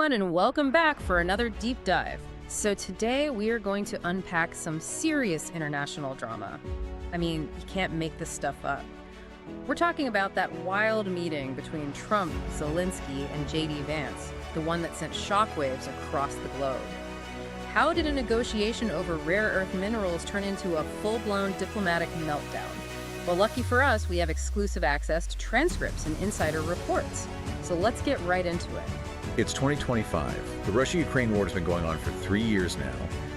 everyone, and welcome back for another deep dive. So today we are going to unpack some serious international drama. I mean, you can't make this stuff up. We're talking about that wild meeting between Trump, Zelensky, and J.D. Vance, the one that sent shockwaves across the globe. How did a negotiation over rare earth minerals turn into a full-blown diplomatic meltdown? Well, lucky for us, we have exclusive access to transcripts and insider reports. So let's get right into it. It's 2025. The Russia-Ukraine war has been going on for 3 years now.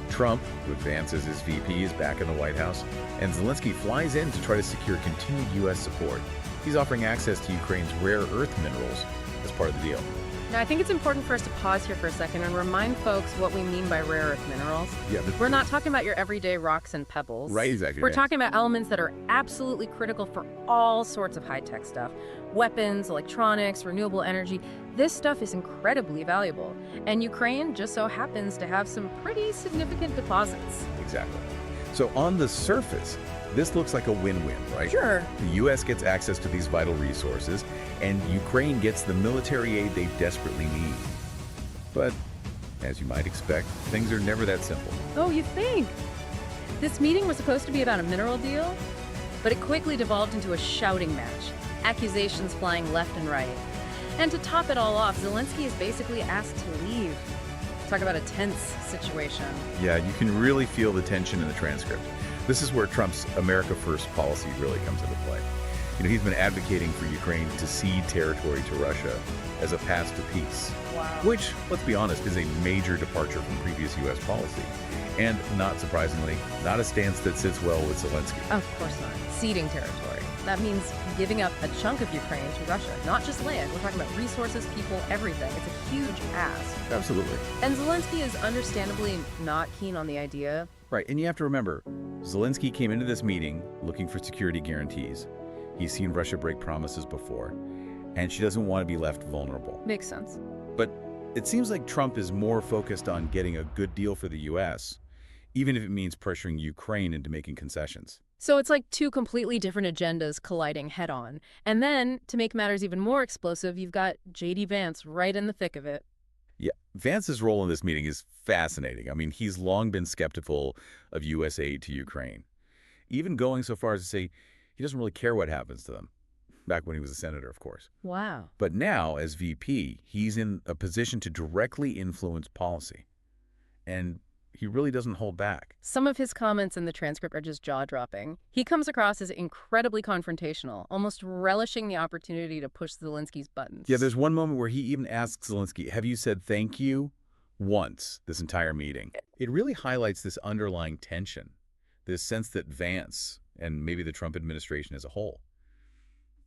Trump, who advances his VP, is back in the White House, and Zelensky flies in to try to secure continued U.S. support. He's offering access to Ukraine's rare earth minerals as part of the deal. Now, I think it's important for us to pause here for a second and remind folks what we mean by rare earth minerals. Yeah, We're not talking about your everyday rocks and pebbles. Right, exactly. We're talking about elements that are absolutely critical for all sorts of high-tech stuff. Weapons, electronics, renewable energy. This stuff is incredibly valuable. And Ukraine just so happens to have some pretty significant deposits. Exactly. So on the surface, this looks like a win-win, right? Sure. The U.S. gets access to these vital resources, and Ukraine gets the military aid they desperately need. But, as you might expect, things are never that simple. Oh, you think? This meeting was supposed to be about a mineral deal, but it quickly devolved into a shouting match, accusations flying left and right. And to top it all off, Zelensky is basically asked to leave. Talk about a tense situation. Yeah, you can really feel the tension in the transcript. This is where Trump's America First policy really comes into play. You know, he's been advocating for Ukraine to cede territory to Russia as a path to peace. Wow. Which, let's be honest, is a major departure from previous U.S. policy. And not surprisingly, not a stance that sits well with Zelensky. Of course not. Ceding territory. That means giving up a chunk of Ukraine to Russia. Not just land. We're talking about resources, people, everything. It's a huge ask. Absolutely. And Zelensky is understandably not keen on the idea. Right, and you have to remember, Zelensky came into this meeting looking for security guarantees. He's seen Russia break promises before, and she doesn't want to be left vulnerable. Makes sense. But it seems like Trump is more focused on getting a good deal for the U.S., even if it means pressuring Ukraine into making concessions. So it's like two completely different agendas colliding head-on. And then, to make matters even more explosive, you've got J.D. Vance right in the thick of it. Yeah, Vance's role in this meeting is fascinating. I mean, he's long been skeptical of U.S. aid to Ukraine, even going so far as to say he doesn't really care what happens to them, back when he was a senator, of course. Wow. But now, as VP, he's in a position to directly influence policy, and he really doesn't hold back. Some of his comments in the transcript are just jaw-dropping. He comes across as incredibly confrontational, almost relishing the opportunity to push Zelensky's buttons. Yeah, there's one moment where he even asks Zelensky, have you said thank you once this entire meeting? It really highlights this underlying tension, this sense that Vance, and maybe the Trump administration as a whole,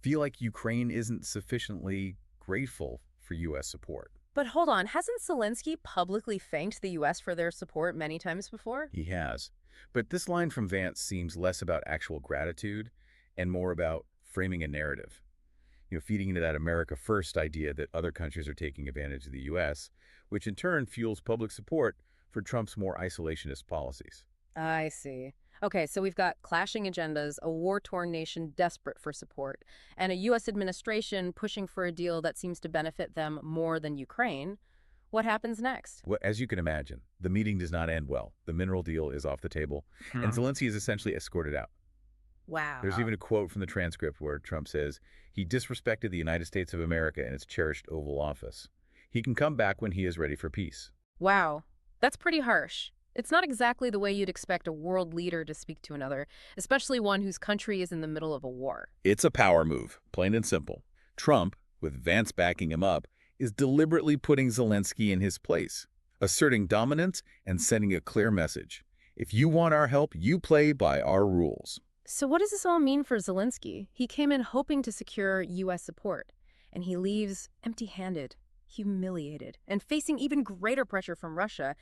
feel like Ukraine isn't sufficiently grateful for U.S. support. But hold on, hasn't Zelensky publicly thanked the U.S. for their support many times before? He has. But this line from Vance seems less about actual gratitude and more about framing a narrative. You know, feeding into that America First idea that other countries are taking advantage of the U.S., which in turn fuels public support for Trump's more isolationist policies. I see. Okay, so we've got clashing agendas, a war-torn nation desperate for support, and a U.S. administration pushing for a deal that seems to benefit them more than Ukraine. What happens next? Well, as you can imagine, the meeting does not end well. The mineral deal is off the table, and Zelensky is essentially escorted out. Wow. There's even a quote from the transcript where Trump says, he disrespected the United States of America and its cherished Oval Office. He can come back when he is ready for peace. Wow. That's pretty harsh. It's not exactly the way you'd expect a world leader to speak to another, especially one whose country is in the middle of a war. It's a power move, plain and simple. Trump, with Vance backing him up, is deliberately putting Zelensky in his place, asserting dominance and sending a clear message. If you want our help, you play by our rules. So what does this all mean for Zelensky? He came in hoping to secure U.S. support, and he leaves empty-handed, humiliated, and facing even greater pressure from Russia.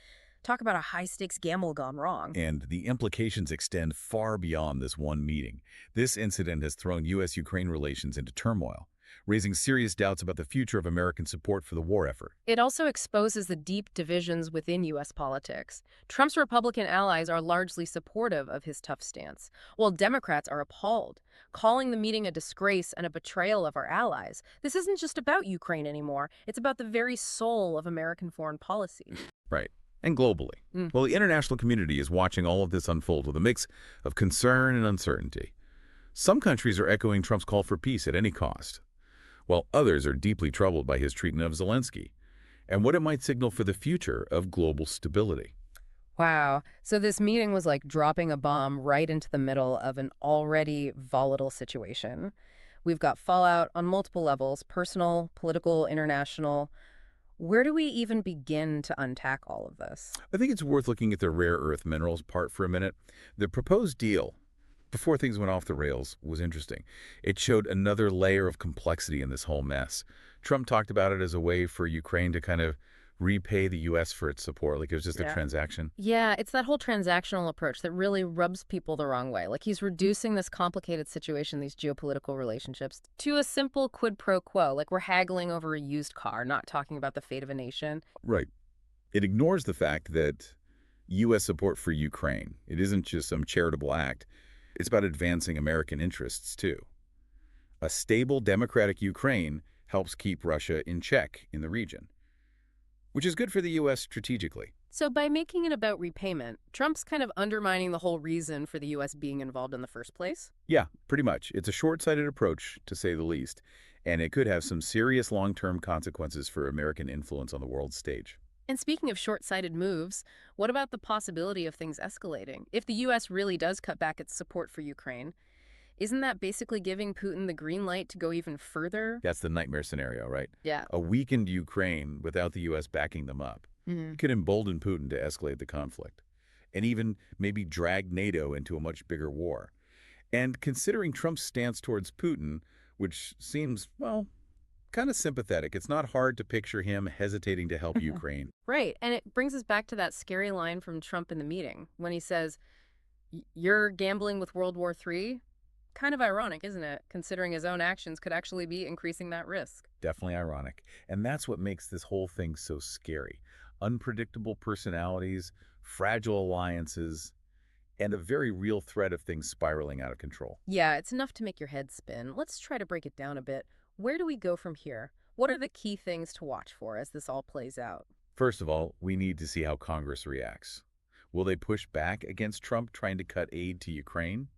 Talk about a high-stakes gamble gone wrong. And the implications extend far beyond this one meeting. This incident has thrown U.S.-Ukraine relations into turmoil. raising serious doubts about the future of American support for the war effort. It also exposes the deep divisions within U.S. politics. Trump's Republican allies are largely supportive of his tough stance, while Democrats are appalled, calling the meeting a disgrace and a betrayal of our allies. This isn't just about Ukraine anymore. It's about the very soul of American foreign policy. Right. And globally. Well, the international community is watching all of this unfold with a mix of concern and uncertainty. Some countries are echoing Trump's call for peace at any cost, while others are deeply troubled by his treatment of Zelensky and what it might signal for the future of global stability. Wow. So this meeting was like dropping a bomb right into the middle of an already volatile situation. We've got fallout on multiple levels, personal, political, international. Where do we even begin to unpack all of this? I think it's worth looking at the rare earth minerals part for a minute. The proposed deal, before things went off the rails, was interesting. It showed another layer of complexity in this whole mess. Trump talked about it as a way for Ukraine to kind of repay the U.S. for its support, like it was just a transaction. Yeah, it's that whole transactional approach that really rubs people the wrong way. Like he's reducing this complicated situation, these geopolitical relationships, to a simple quid pro quo. Like we're haggling over a used car, not talking about the fate of a nation. Right. It ignores the fact that U.S. support for Ukraine, it isn't just some charitable act. It's about advancing American interests, too. A stable, democratic Ukraine helps keep Russia in check in the region, which is good for the U.S. strategically. So by making it about repayment, Trump's kind of undermining the whole reason for the U.S. being involved in the first place? Yeah, pretty much. It's a short-sighted approach, to say the least, and it could have some serious long-term consequences for American influence on the world stage. And speaking of short-sighted moves, what about the possibility of things escalating? If the U.S. really does cut back its support for Ukraine, isn't that basically giving Putin the green light to go even further? That's the nightmare scenario, right? Yeah. A weakened Ukraine without the U.S. backing them up could embolden Putin to escalate the conflict and even maybe drag NATO into a much bigger war. And considering Trump's stance towards Putin, which seems, well, kind of sympathetic, it's not hard to picture him hesitating to help Ukraine. Right. And it brings us back to that scary line from Trump in the meeting when he says, "You're gambling with World War III?" Kind of ironic, isn't it? Considering his own actions could actually be increasing that risk. Definitely ironic. And that's what makes this whole thing so scary. Unpredictable personalities, fragile alliances, and a very real threat of things spiraling out of control. Yeah, it's enough to make your head spin. Let's try to break it down a bit. Where do we go from here? What are the key things to watch for as this all plays out? First of all, we need to see how Congress reacts. Will they push back against Trump trying to cut aid to Ukraine?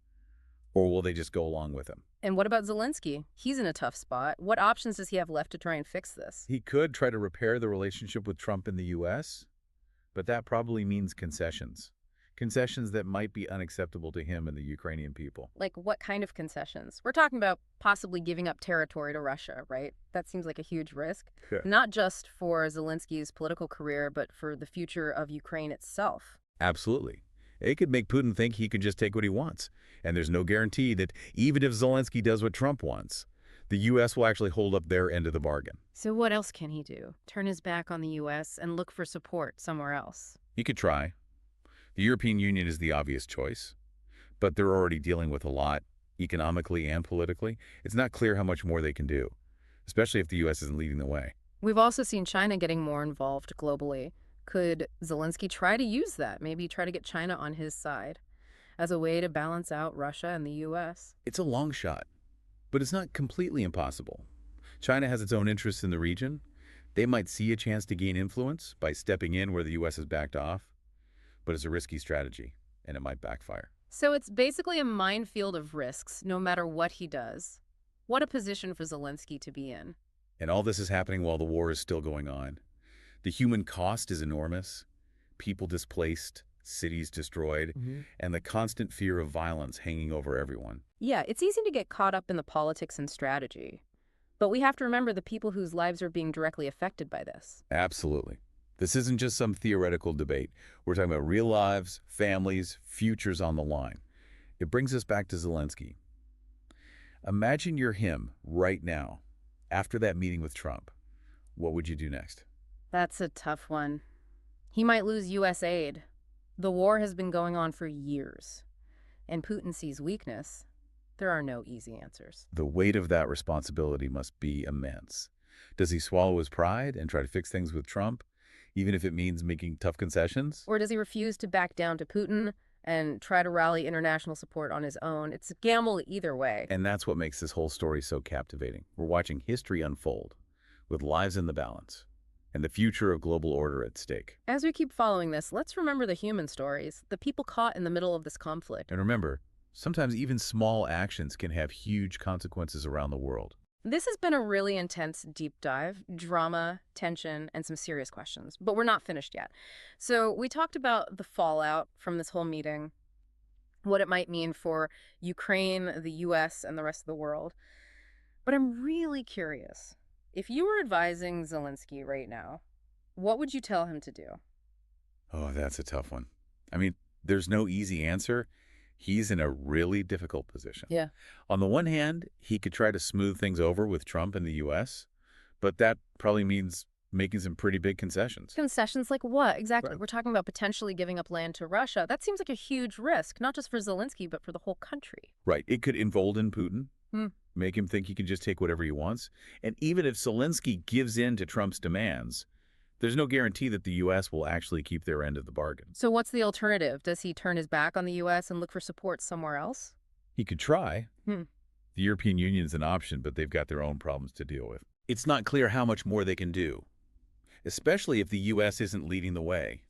Or will they just go along with him? And what about Zelensky? He's in a tough spot. What options does he have left to try and fix this? He could try to repair the relationship with Trump in the U.S., but that probably means concessions. Concessions that might be unacceptable to him and the Ukrainian people. Like what kind of concessions? We're talking about possibly giving up territory to Russia, right? That seems like a huge risk. Yeah. Not just for Zelensky's political career, but for the future of Ukraine itself. Absolutely. It could make Putin think he can just take what he wants. And there's no guarantee that even if Zelensky does what Trump wants, the U.S. will actually hold up their end of the bargain. So what else can he do? Turn his back on the U.S. and look for support somewhere else? He could try. The European Union is the obvious choice, but they're already dealing with a lot, economically and politically. It's not clear how much more they can do, especially if the U.S. isn't leading the way. We've also seen China getting more involved globally. Could Zelensky try to use that? Maybe try to get China on his side as a way to balance out Russia and the U.S.? It's a long shot, but it's not completely impossible. China has its own interests in the region. They might see a chance to gain influence by stepping in where the U.S. has backed off, but it's a risky strategy, and it might backfire. So it's basically a minefield of risks, no matter what he does. What a position for Zelensky to be in. And all this is happening while the war is still going on. The human cost is enormous. People displaced, cities destroyed, and the constant fear of violence hanging over everyone. Yeah, it's easy to get caught up in the politics and strategy. But we have to remember the people whose lives are being directly affected by this. Absolutely. This isn't just some theoretical debate. We're talking about real lives, families, futures on the line. It brings us back to Zelensky. Imagine you're him right now, after that meeting with Trump. What would you do next? That's a tough one. He might lose U.S. aid. The war has been going on for years, and Putin sees weakness. There are no easy answers. The weight of that responsibility must be immense. Does he swallow his pride and try to fix things with Trump, even if it means making tough concessions? Or does he refuse to back down to Putin and try to rally international support on his own? It's a gamble either way. And that's what makes this whole story so captivating. We're watching history unfold, with lives in the balance, and the future of global order at stake. As we keep following this, let's remember the human stories, the people caught in the middle of this conflict. And remember, sometimes even small actions can have huge consequences around the world. This has been a really intense deep dive, drama, tension, and some serious questions. But we're not finished yet. So we talked about the fallout from this whole meeting, what it might mean for Ukraine, the US, and the rest of the world. But I'm really curious. If you were advising Zelensky right now, what would you tell him to do? Oh, that's a tough one. I mean, there's no easy answer. He's in a really difficult position. Yeah. On the one hand, he could try to smooth things over with Trump and the U.S., but that probably means making some pretty big concessions. Concessions like what? Exactly. Right. We're talking about potentially giving up land to Russia. That seems like a huge risk, not just for Zelensky, but for the whole country. Right. It could embolden Putin, Hmm. make him think he can just take whatever he wants. And even if Zelensky gives in to Trump's demands, there's no guarantee that the U.S. will actually keep their end of the bargain. So what's the alternative? Does he turn his back on the U.S. and look for support somewhere else? He could try. Hmm. The European Union's an option, but they've got their own problems to deal with. It's not clear how much more they can do, especially if the U.S. isn't leading the way.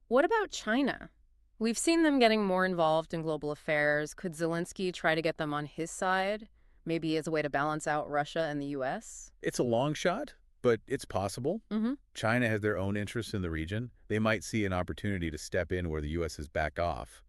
What about China? We've seen them getting more involved in global affairs. Could Zelensky try to get them on his side, maybe as a way to balance out Russia and the U.S.? It's a long shot, but it's possible. Mm-hmm. China has their own interests in the region. They might see an opportunity to step in where the U.S. has backed off,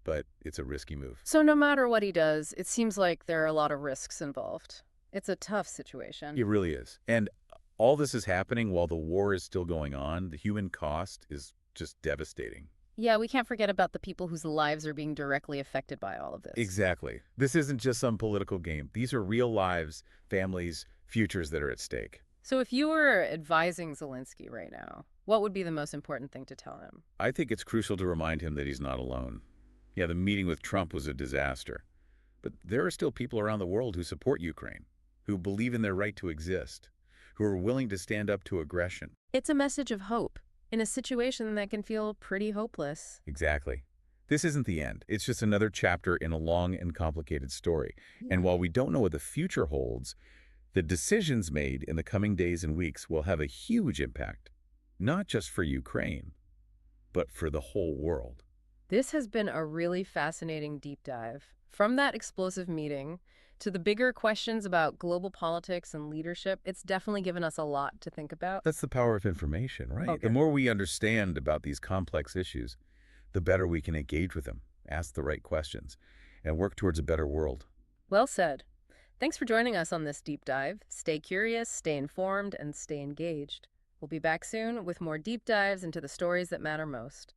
but it's a risky move. So no matter what he does, it seems like there are a lot of risks involved. It's a tough situation. It really is. And all this is happening while the war is still going on. The human cost is just devastating. Yeah, we can't forget about the people whose lives are being directly affected by all of this. Exactly. This isn't just some political game. These are real lives, families, futures that are at stake. So if you were advising Zelensky right now, what would be the most important thing to tell him? I think it's crucial to remind him that he's not alone. Yeah, the meeting with Trump was a disaster. But there are still people around the world who support Ukraine, who believe in their right to exist, who are willing to stand up to aggression. It's a message of hope in a situation that can feel pretty hopeless. Exactly. This isn't the end. It's just another chapter in a long and complicated story. And while we don't know what the future holds, the decisions made in the coming days and weeks will have a huge impact, not just for Ukraine, but for the whole world. This has been a really fascinating deep dive. From that explosive meeting to the bigger questions about global politics and leadership, it's definitely given us a lot to think about. That's the power of information, right? Okay. The more we understand about these complex issues, the better we can engage with them, ask the right questions, and work towards a better world. Well said. Thanks for joining us on this deep dive. Stay curious, stay informed, and stay engaged. We'll be back soon with more deep dives into the stories that matter most.